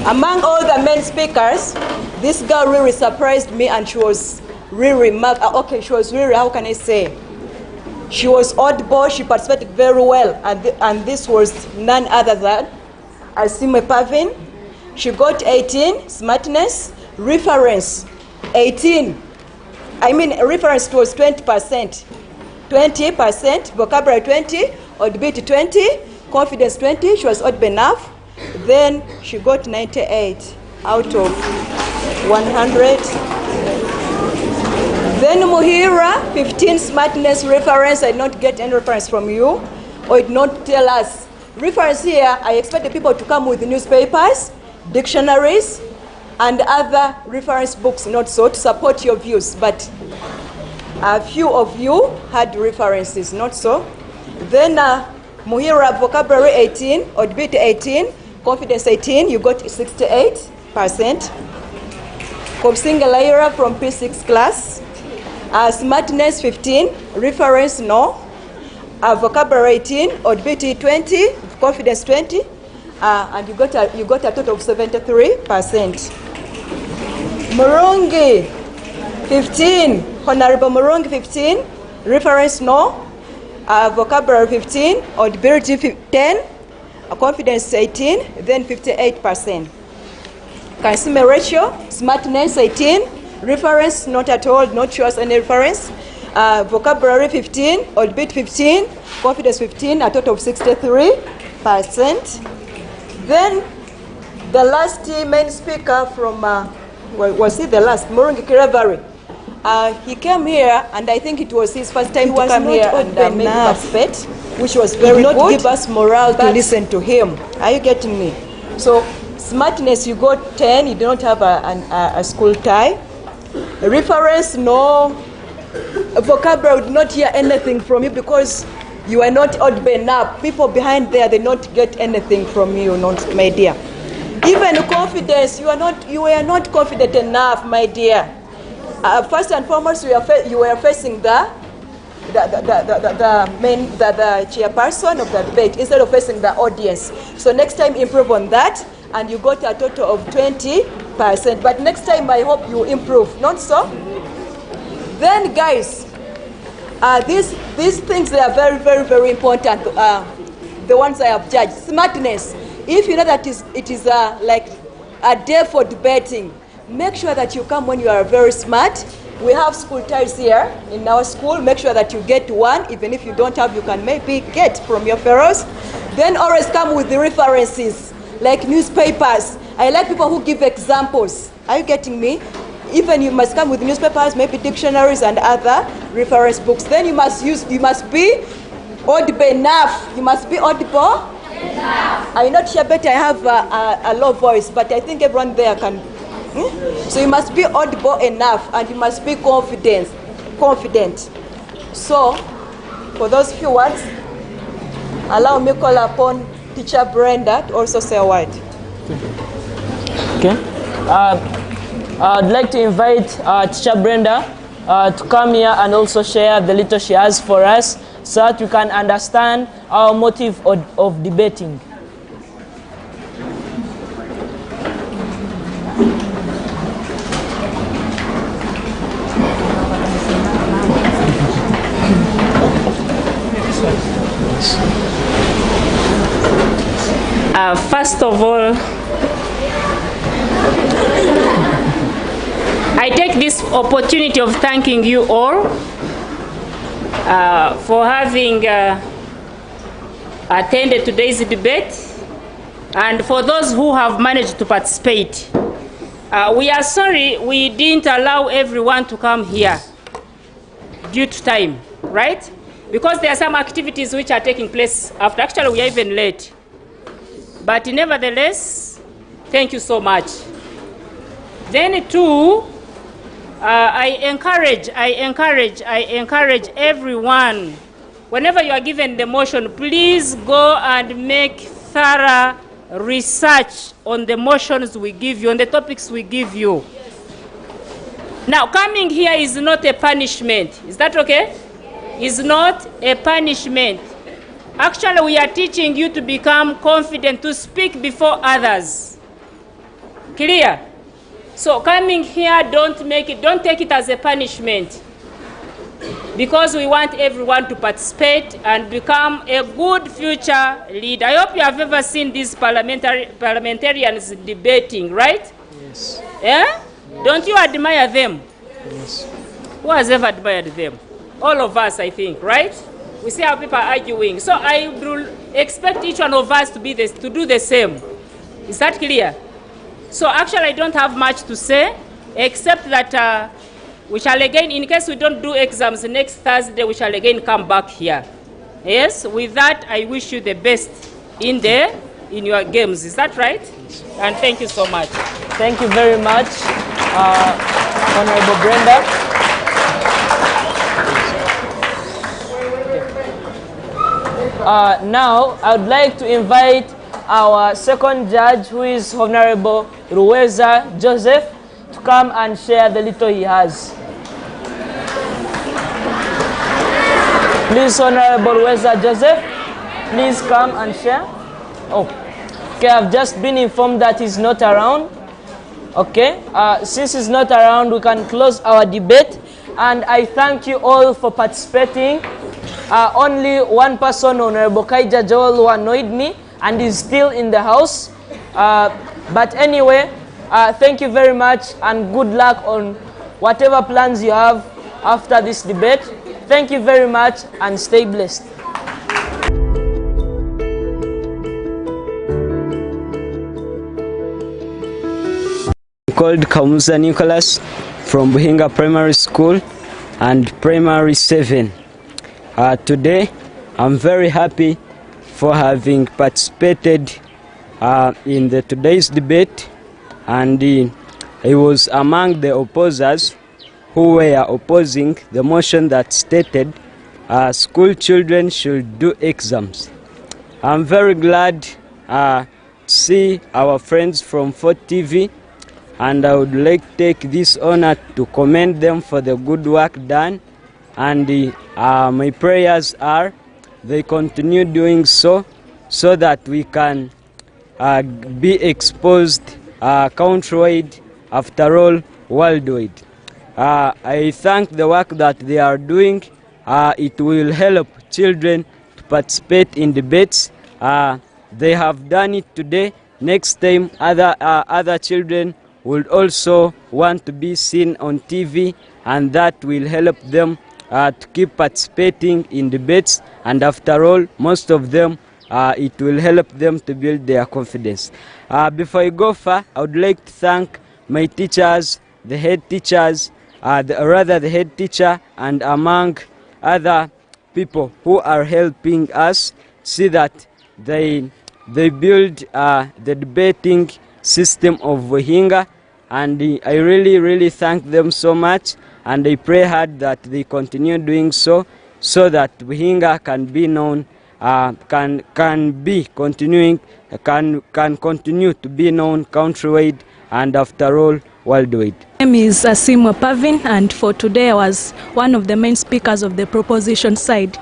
among all the main speakers, this girl really surprised me, and she was really, how can I say? She was audible, she participated very well, and this was none other than Asime Pavin. She got 18, smartness, reference 18. Reference was 20%. 20%, vocabulary 20, audibility 20, confidence 20, she was audible enough. Then she got 98 out of 100. Then Muhira, 15, smartness, reference. I did not get any reference from you, or did not tell us. Reference here, I expected people to come with newspapers, dictionaries, and other reference books, not so, to support your views. But a few of you had references, not so. Then Muhira vocabulary 18, Odbit 18, confidence 18, you got 68%. Kopsinga Laira from P6 class. Smartness 15, reference no. Vocabulary 18, Odbit 20, confidence 20, and you got a total of 73%. Murungi 15, Honorable Murungi 15, reference no. Vocabulary 15, audibility 10, confidence 18, then 58%. Consumer ratio, smartness 18, reference not at all, not shows any reference. Vocabulary 15, audibit 15, confidence 15, a total of 63%. Then the last main speaker from, was he the last? Murungi Kiravari. He came here, and I think it was his first time to come here and make participate, which was very good. Not give us morale to listen to him. Are you getting me? So smartness, you got 10. You don't have a school tie. Reference, no. Vocabulary, would not hear anything from you because you are not audible enough. People behind there, they not get anything from you, not my dear. Even confidence, you are not confident enough, my dear. First and foremost, you were facing the chairperson of the debate instead of facing the audience. So next time, improve on that, and you got a total of 20%. But next time, I hope you improve. Not so? Then, guys, these things, they are very, very, very important. The ones I have judged. Smartness. If you know that it is like a day for debating, make sure that you come when you are very smart. We have school ties here in our school. Make sure that you get one. Even if you don't have, you can maybe get from your fellows. Then always come with the references, like newspapers. I like people who give examples. Are you getting me? Even you must come with newspapers, maybe dictionaries and other reference books. Then you must be audible enough. You must be audible enough. I'm not sure, but I have a low voice, but I think everyone there can. So you must be audible enough, and you must be confident. So, for those few words, allow me call upon Teacher Brenda to also say a word. Okay. I'd like to invite Teacher Brenda to come here and also share the little she has for us so that we can understand our motive of debating. First of all, I take this opportunity of thanking you all for having attended today's debate, and for those who have managed to participate. We are sorry we didn't allow everyone to come here due to time, right? Because there are some activities which are taking place after. Actually, we are even late. But nevertheless, thank you so much. Then too, I encourage everyone, whenever you are given the motion, please go and make thorough research on the motions we give you, on the topics we give you. Now, coming here is not a punishment. Is that okay? Is not a punishment. Actually, we are teaching you to become confident, to speak before others. Clear? So coming here, don't take it as a punishment, because we want everyone to participate and become a good future leader. I hope you have ever seen these parliamentarians debating, right? Yes. Yeah? Don't you admire them? Yes. Who has ever admired them? All of us, I think, right? We see how people are arguing. So I will expect each one of us to do the same. Is that clear? So actually, I don't have much to say, except that we shall again, in case we don't do exams next Thursday, we shall again come back here. Yes, with that, I wish you the best in your games. Is that right? And thank you so much. Thank you very much, Honorable Brenda. Now, I would like to invite our second judge, who is Honorable Ruweza Joseph, to come and share the little he has. Please, Honorable Ruweza Joseph, please come and share. Oh, okay, I've just been informed that he's not around. Okay, since he's not around, we can close our debate. And I thank you all for participating. Only one person, Honorable Kaija Joel, who annoyed me and is still in the house. But anyway, thank you very much and good luck on whatever plans you have after this debate. Thank you very much and stay blessed. Called Kamuza Nicholas from Buhinga Primary School and Primary 7. Today, I'm very happy for having participated in today's debate, and I was among the opposers who were opposing the motion that stated school children should do exams. I'm very glad to see our friends from Fort TV, and I would like to take this honor to commend them for the good work done, and my prayers are they continue doing so that we can be exposed countrywide, after all, worldwide. I thank the work that they are doing. It will help children to participate in debates. They have done it today. Next time, other children will also want to be seen on TV, and that will help them to keep participating in debates. And after all, most of them, it will help them to build their confidence. Before I go far, I would like to thank my teachers, the head teachers, the head teacher, and among other people who are helping us see that they build the debating system of Buhinga, and I really thank them so much, and I pray hard that they continue doing so that Buhinga can be known, can continue to be known countrywide, and after all, worldwide. My name is Asimwa Pavin, and for today I was one of the main speakers of the proposition side.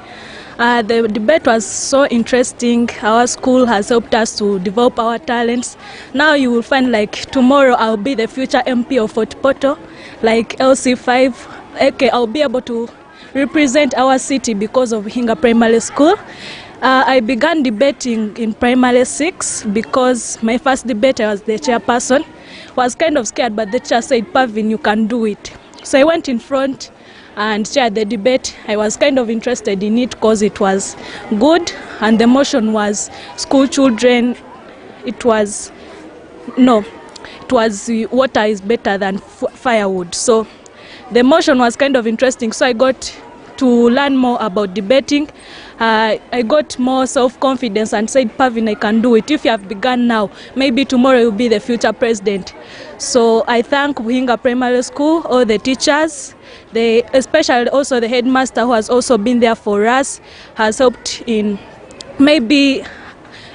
The debate was so interesting. Our school has helped us to develop our talents. Now you will find, like, tomorrow I'll be the future MP of Fort Portal, like LC5. Okay, I'll be able to represent our city because of Buhinga Primary School. I began debating in Primary 6 because my first debate I was the chairperson. Was kind of scared, but the chair said, Pavin, you can do it. So I went in front and chaired the debate. I was kind of interested in it because it was good, and the motion was school children. It was water is better than firewood. So the motion was kind of interesting, so I got to learn more about debating. I got more self-confidence and said, Pavin, I can do it. If you have begun now, maybe tomorrow you'll be the future president. So I thank Buhinga Primary School, all the teachers, especially also the headmaster who has also been there for us, has helped in maybe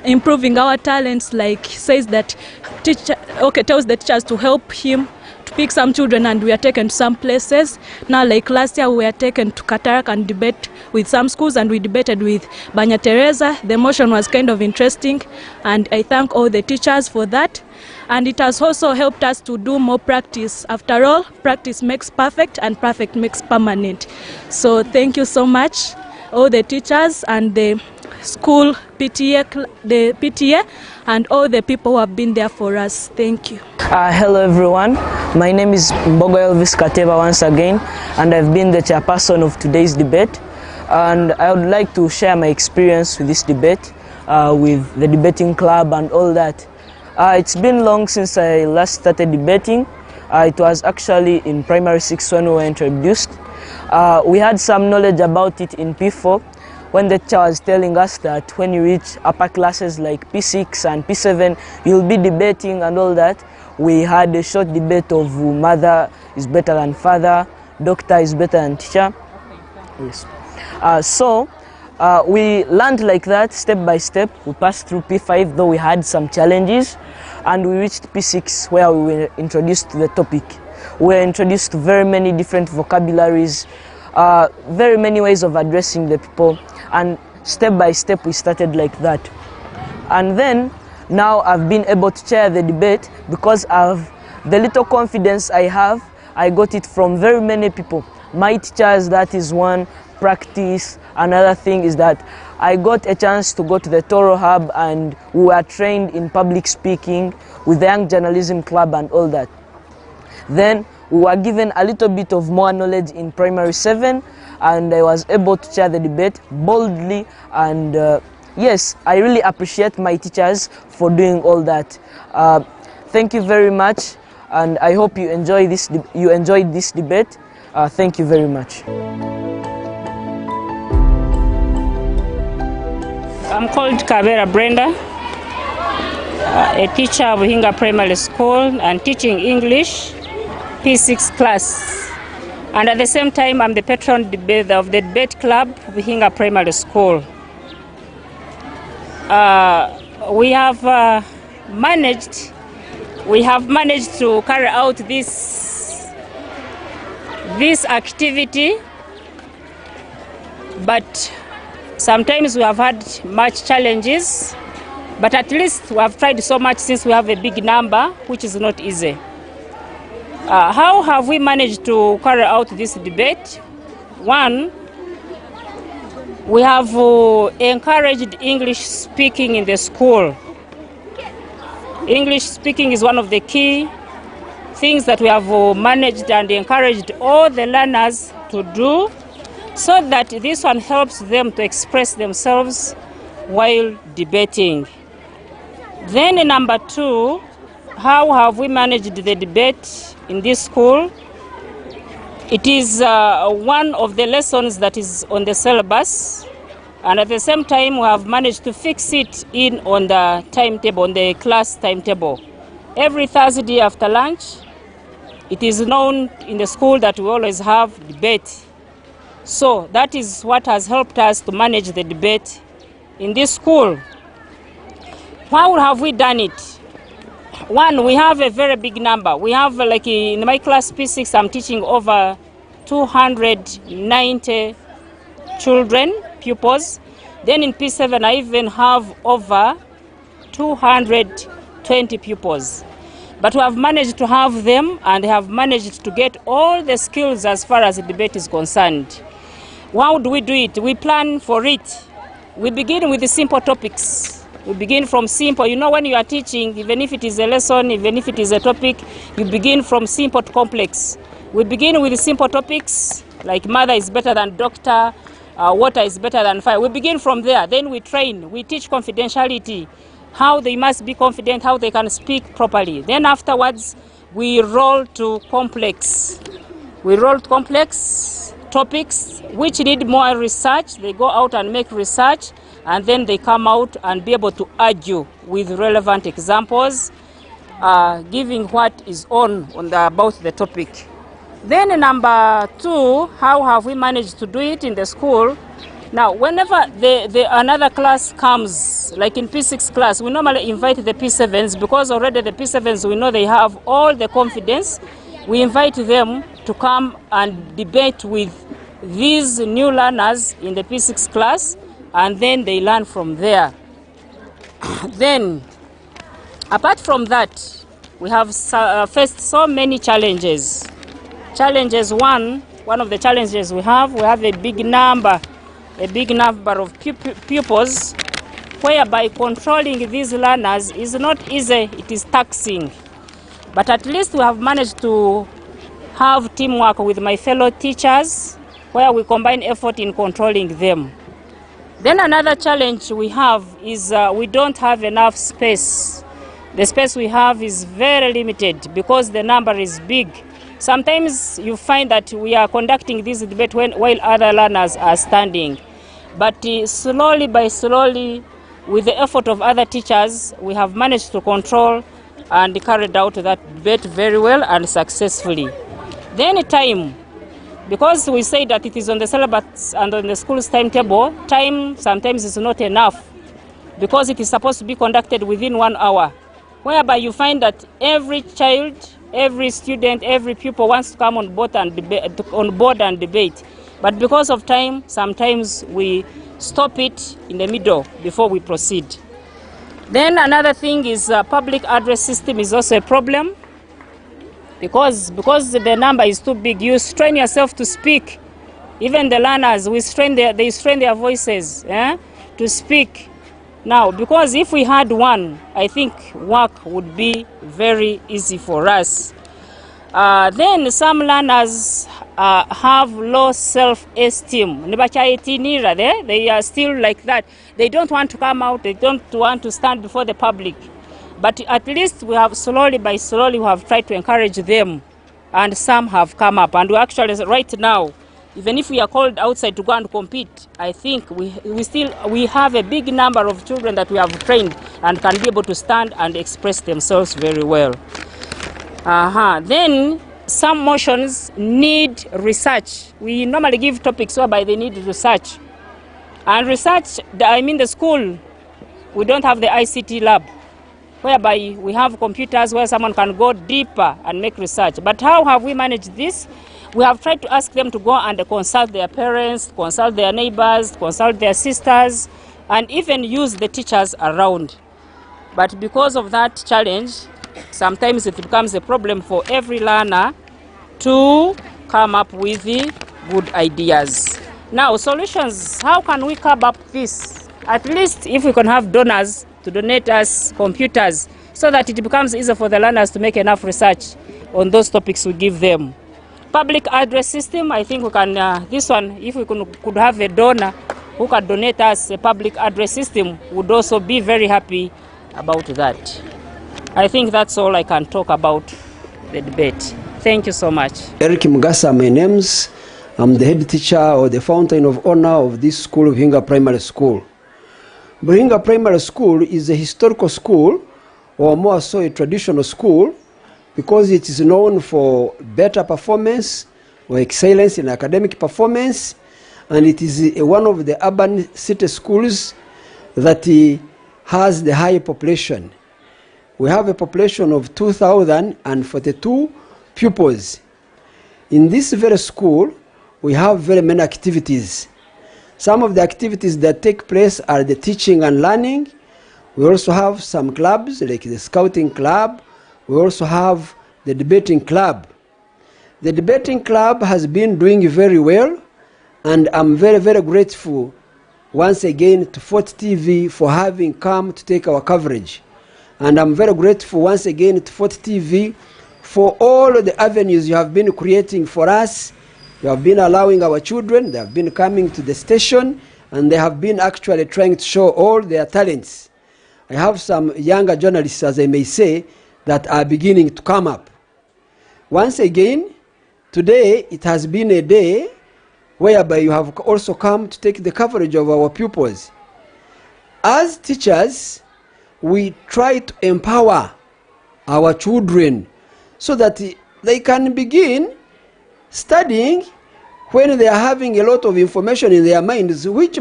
improving our talents, like says that tells the teachers to help him to pick some children, and we are taken to some places. Now, like last year, we were taken to Katarak and debate with some schools, and we debated with Banya Teresa. The motion was kind of interesting, and I thank all the teachers for that. And it has also helped us to do more practice. After all, practice makes perfect, and perfect makes permanent. So thank you so much, all the teachers and the school PTA, the PTA, and all the people who have been there for us. Thank you. Hello everyone, my name is Mbogo Elvis Kateva once again, and I've been the chairperson of today's debate, and I would like to share my experience with this debate, with the debating club and all that. It's been long since I last started debating. It was actually in Primary 6 when we were introduced. We had some knowledge about it in P4, when the teacher was telling us that when you reach upper classes like P6 and P7, you'll be debating and all that. We had a short debate of mother is better than father, doctor is better than teacher. Yes. So We learned like that, step by step. We passed through P5, though we had some challenges, and we reached P6, where we were introduced to the topic. We were introduced to very many different vocabularies, very many ways of addressing the people, and step by step we started like that. And then, now I've been able to chair the debate because of the little confidence I have. I got it from very many people. My teachers, that is one. Practice. Another thing is that I got a chance to go to the Toro Hub, and we were trained in public speaking with the Young Journalism Club and all that. Then we were given a little bit of more knowledge in primary 7, and I was able to chair the debate boldly, and yes, I really appreciate my teachers for doing all that. Thank you very much, and I hope you enjoyed this debate. Thank you very much. I'm called Kavera Brenda, a teacher of Buhinga Primary School and teaching English, P6 class. And at the same time, I'm the patron of the debate club, Buhinga Primary School. We have managed to carry out this activity, but sometimes we have had much challenges, but at least we have tried so much since we have a big number, which is not easy. How have we managed to carry out this debate? One, we have encouraged English speaking in the school. English speaking is one of the key things that we have managed and encouraged all the learners to do, so that this one helps them to express themselves while debating. Then number 2, how have we managed the debate in this school? It is one of the lessons that is on the syllabus, and at the same time we have managed to fix it in on the timetable, on the class timetable. Every Thursday after lunch, it is known in the school that we always have debate. So that is what has helped us to manage the debate in this school. How have we done it? One, we have a very big number. We have, like in my class P6, I'm teaching over 290 children, pupils. Then in P7, I even have over 220 pupils. But we have managed to have them, and have managed to get all the skills as far as the debate is concerned. How do we do it? We plan for it. We begin with the simple topics. We begin from simple. You know, when you are teaching, even if it is a lesson, even if it is a topic, you begin from simple to complex. We begin with the simple topics, like mother is better than doctor, water is better than fire. We begin from there. Then we train. We teach confidentiality, how they must be confident, how they can speak properly. Then afterwards, we roll to complex. We roll to complex topics which need more research. They go out and make research, and then they come out and be able to argue with relevant examples, giving what is about the topic. Then number 2, how have we managed to do it in the school? Now, whenever another class comes, like in P6 class, we normally invite the P7s, because already the P7s, we know they have all the confidence. We invite them to come and debate with these new learners in the P6 class, and then they learn from there. Then, apart from that, we have faced so many challenges. Challenges, one of the challenges we have a big number of pupils, whereby controlling these learners is not easy, it is taxing. But at least we have managed to have teamwork with my fellow teachers, where we combine effort in controlling them. Then another challenge we have is we don't have enough space. The space we have is very limited because the number is big. Sometimes you find that we are conducting this debate while other learners are standing. But slowly by slowly, with the effort of other teachers, we have managed to control and carried out that debate very well and successfully. Then time. because we say that it is on the syllabus and on the school's timetable, time sometimes is not enough because it is supposed to be conducted within 1 hour, whereby you find that every child, every student, every pupil wants to come on board and debate. But because of time, sometimes we stop it in the middle before we proceed. Then another thing is public address system is also a problem because the number is too big. You strain yourself to speak. Even the learners, they strain their voices to speak. Now, because if we had one, I think work would be very easy for us. Then some learners have low self-esteem. They are still like that. They don't want to come out. They don't want to stand before the public. But at least we have slowly by slowly we have tried to encourage them, and some have come up. And we actually right now, even if we are called outside to go and compete, I think we have a big number of children that we have trained and can be able to stand and express themselves very well. Then some motions need research. We normally give topics whereby they need research. And research, the school, we don't have the ICT lab, whereby we have computers where someone can go deeper and make research. But how have we managed this? We have tried to ask them to go and consult their parents, consult their neighbors, consult their sisters, and even use the teachers around. But because of that challenge, sometimes it becomes a problem for every learner to come up with the good ideas. Now, solutions, how can we curb up this? At least if we can have donors to donate us computers so that it becomes easier for the learners to make enough research on those topics we give them. Public address system, I think we can, this one, if we could have a donor who could donate us a public address system, would also be very happy about that. I think that's all I can talk about the debate. Thank you so much. Eric Mugasa, my name's. I'm the head teacher or the fountain of honor of this school, Buhinga Primary School. Buhinga Primary School is a historical school, or more so a traditional school, because it is known for better performance or excellence in academic performance, and it is one of the urban city schools that has the high population. We have a population of 2,042 pupils. In this very school, we have very many activities. Some of the activities that take place are the teaching and learning. We also have some clubs like the Scouting Club. We also have the Debating Club. The Debating Club has been doing very well, and I'm very, very grateful once again to Fort TV for having come to take our coverage. And I'm very grateful once again to Fort TV for all the avenues you have been creating for us. You have been allowing our children, they have been coming to the station, and they have been actually trying to show all their talents. I have some younger journalists, as I may say, that are beginning to come up. Once again, today it has been a day whereby you have also come to take the coverage of our pupils. As teachers, we try to empower our children so that they can begin studying when they are having a lot of information in their minds, which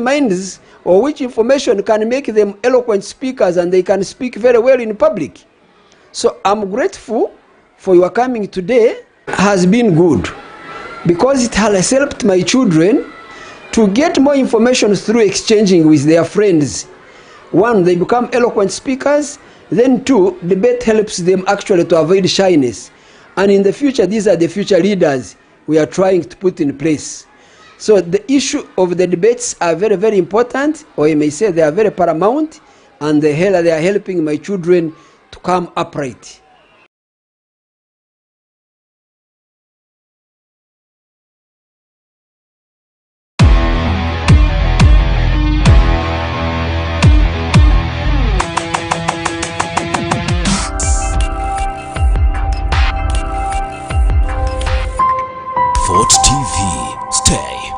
information can make them eloquent speakers and they can speak very well in public. So I'm grateful for your coming today. Has been good because it has helped my children to get more information through exchanging with their friends. One, they become eloquent speakers. Then two, debate helps them actually to avoid shyness. And in the future, these are the future leaders we are trying to put in place. So the issue of the debates are very, very important, or you may say they are very paramount, and they are helping my children to come upright. Fort TV, stay